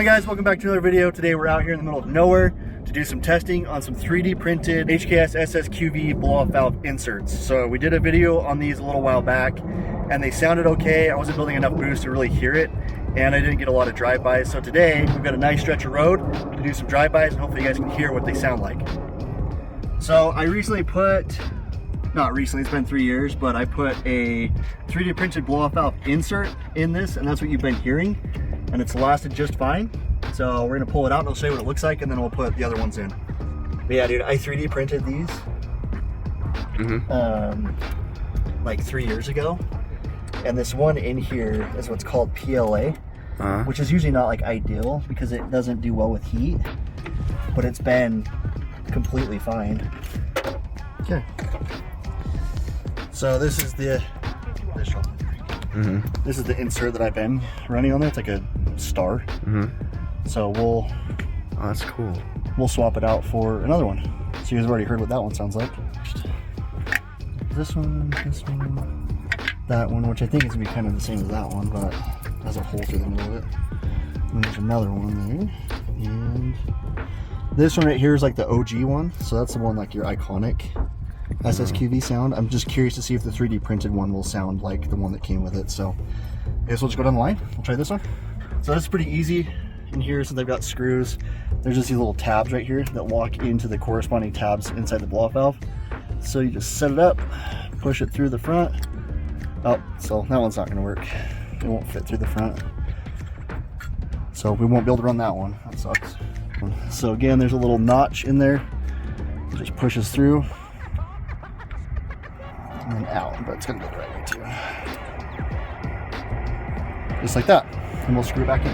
guys, welcome back to another video. Today we're out here in the middle of nowhere to do some testing on some 3D printed HKS SSQV blow-off valve inserts. So we did a video on these a little while back and they sounded okay. I wasn't building enough boost to really hear it and I didn't get a lot of drive-bys. So today we've got a nice stretch of road to do some drive-bys and hopefully you guys can hear what they sound like. So I recently put, not recently, it's been 3 years, but I put a 3D printed blow-off valve insert in this and that's what you've been hearing. And it's lasted just fine. So we're gonna pull it out and I'll show you what it looks like and then we'll put the other ones in. But yeah, dude, I 3D printed these like 3 years ago. And this one in here is what's called PLA, which is usually not like ideal because it doesn't do well with heat, but it's been completely fine. Okay. So this is the this is the insert that I've been running on there. It's like a star. So we'll, oh, that's cool. We'll swap it out for another one. So you guys have already heard what that one sounds like. This one, that one, which I think is gonna be kind of the same as that one, but has a hole through the middle of it. And there's another one there. And this one right here is like the OG one. So that's the one like your iconic SSQV sound. I'm just curious to see if the 3D printed one will sound like the one that came with it. So I guess we'll just go down the line. We'll try this one. So that's pretty easy in here since they've got screws. There's just these little tabs right here that lock into the corresponding tabs inside the blow-off valve. So you just set it up, push it through the front. Oh, so that one's not gonna work. It won't fit through the front. So we won't be able to run that one. That sucks. So again, there's a little notch in there. It just pushes through. And then out, but it's gonna go the right way too. Just like that. And we'll screw it back in.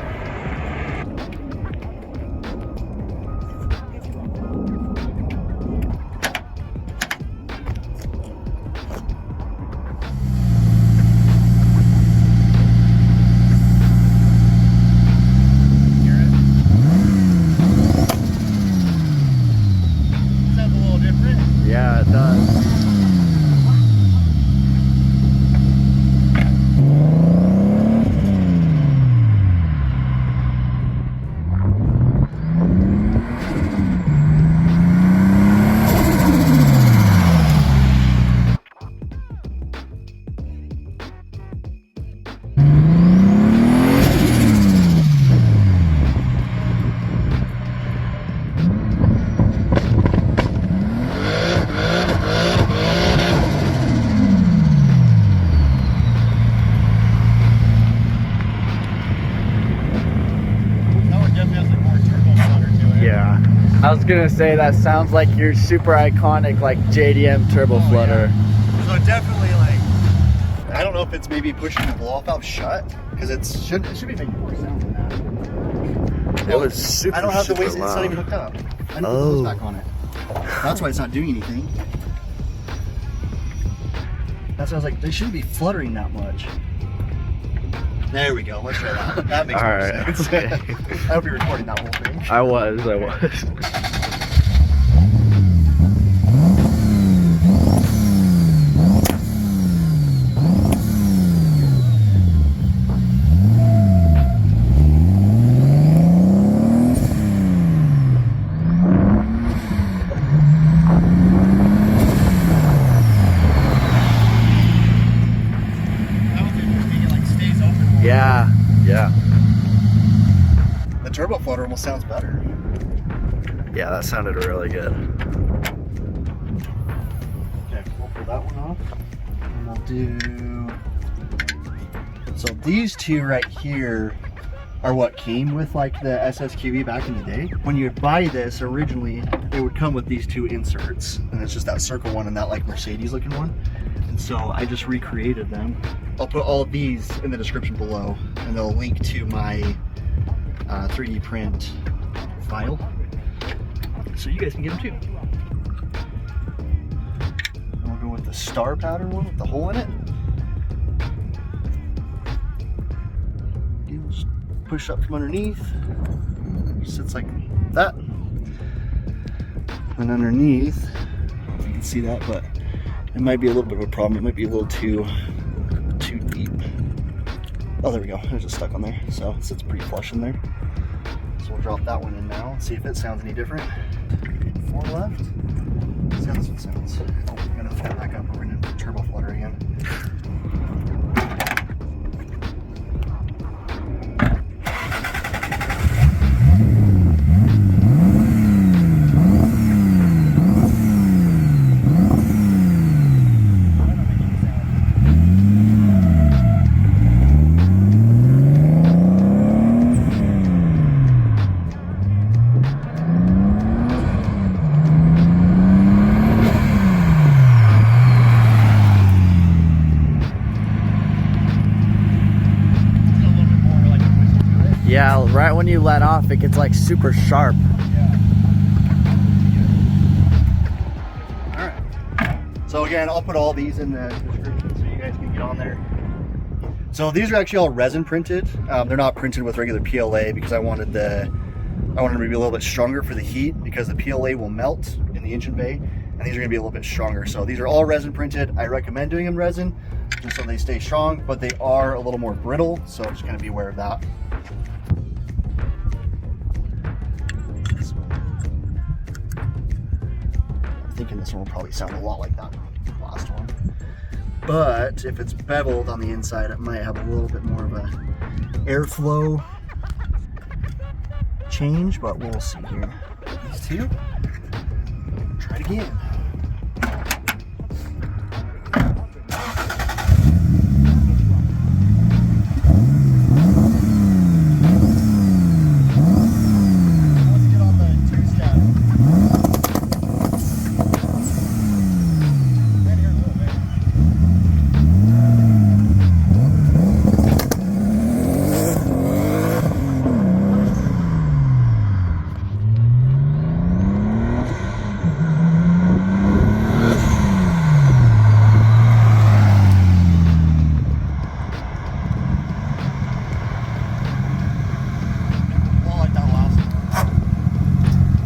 Hear it? Sounds a little different. Yeah, it does. I was gonna say that sounds like your super iconic like JDM turbo flutter. Yeah. So definitely like, I don't know if it's maybe pushing the blow-off valve shut because it should be making more sound than that. It was super. I don't have the waste. Loud. It's not even hooked up. I need to put those back on it. That's why it's not doing anything. That's why I was like, they shouldn't be fluttering that much. There we go. Let's try that. That makes more sense. Okay. I hope you're recording that whole thing. I was. Yeah. The turbo flutter almost sounds better. Yeah, that sounded really good. Okay, we'll pull that one off. And we'll do... So these two right here are what came with like the SSQV back in the day. When you buy this originally, it would come with these two inserts. And it's just that circle one and that like Mercedes looking one. And so I just recreated them. I'll put all of these in the description below and they'll link to my 3D print file. So you guys can get them too. And we'll go with the star pattern one with the hole in it. You just push up from underneath. It sits like that. And underneath, I don't know if you can see that, but it might be a little bit of a problem. It might be a little too deep. Oh, there we go. There's a stuck on there. So it sits pretty flush in there. So we'll drop that one in now and see if it sounds any different. 4 left. Let's see how this one sounds. Oh, I'm gonna fill it back up. We're gonna turbo flutter again. Yeah, right when you let off, it gets like super sharp. All right. So again, I'll put all these in the description so you guys can get on there. So these are actually all resin printed. They're not printed with regular PLA because I wanted them to be a little bit stronger for the heat because the PLA will melt in the engine bay, and these are going to be a little bit stronger. So these are all resin printed. I recommend doing them resin just so they stay strong, but they are a little more brittle, so just kind of be aware of that. Thinking this one will probably sound a lot like that last one, but if it's beveled on the inside, it might have a little bit more of a airflow change, but we'll see here. These two, try it again.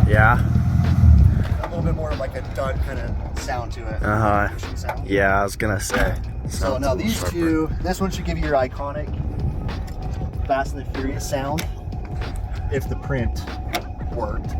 Yeah. A little bit more of like a dud kind of sound to it. Sound. Yeah, I was gonna say. So now these two, this one should give you your iconic Fast and the Furious sound if the print worked.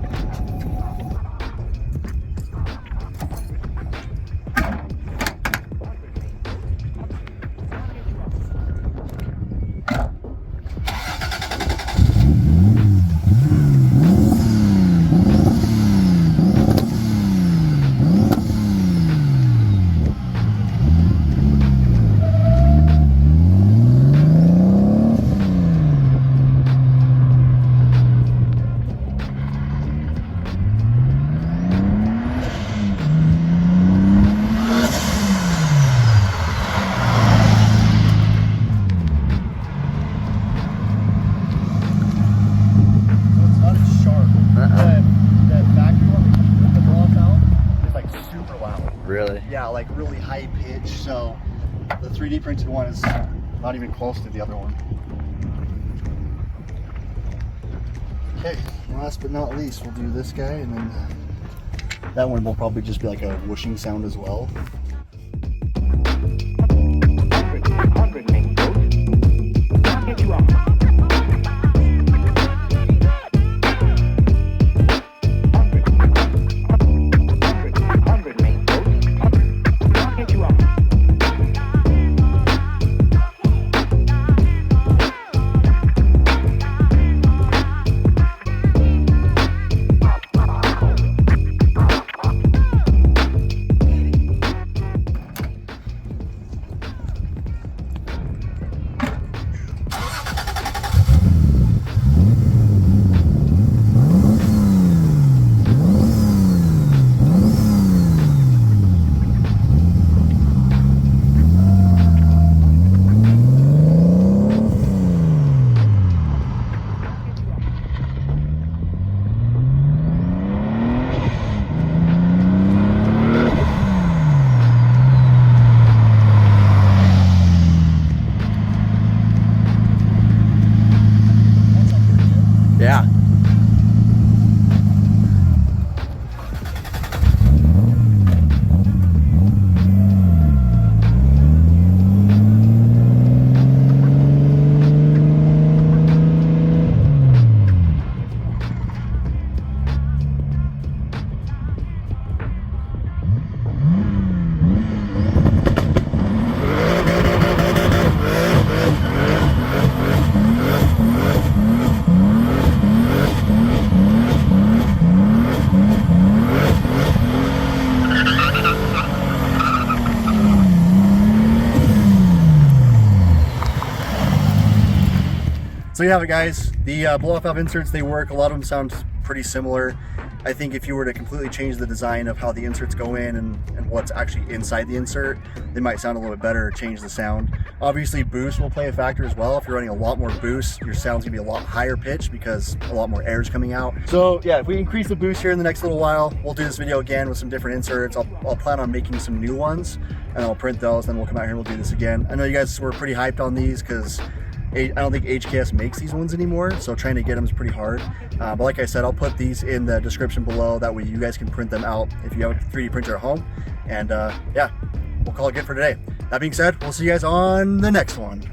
Really? Yeah, like really high pitch. So the 3D printed one is not even close to the other one. Okay, last but not least, we'll do this guy, and then that one will probably just be like a whooshing sound as well. So you have it, guys. The blow-off valve inserts, they work. A lot of them sound pretty similar. I think if you were to completely change the design of how the inserts go in and what's actually inside the insert, they might sound a little bit better, change the sound. Obviously boost will play a factor as well. If you're running a lot more boost, your sound's gonna be a lot higher pitch because a lot more air is coming out. So yeah, if we increase the boost here in the next little while, we'll do this video again with some different inserts. I'll plan on making some new ones and I'll print those, then we'll come out here and we'll do this again. I know you guys were pretty hyped on these because I don't think HKS makes these ones anymore, so trying to get them is pretty hard. But like I said, I'll put these in the description below. That way you guys can print them out if you have a 3D printer at home. And yeah, we'll call it good for today. That being said, we'll see you guys on the next one.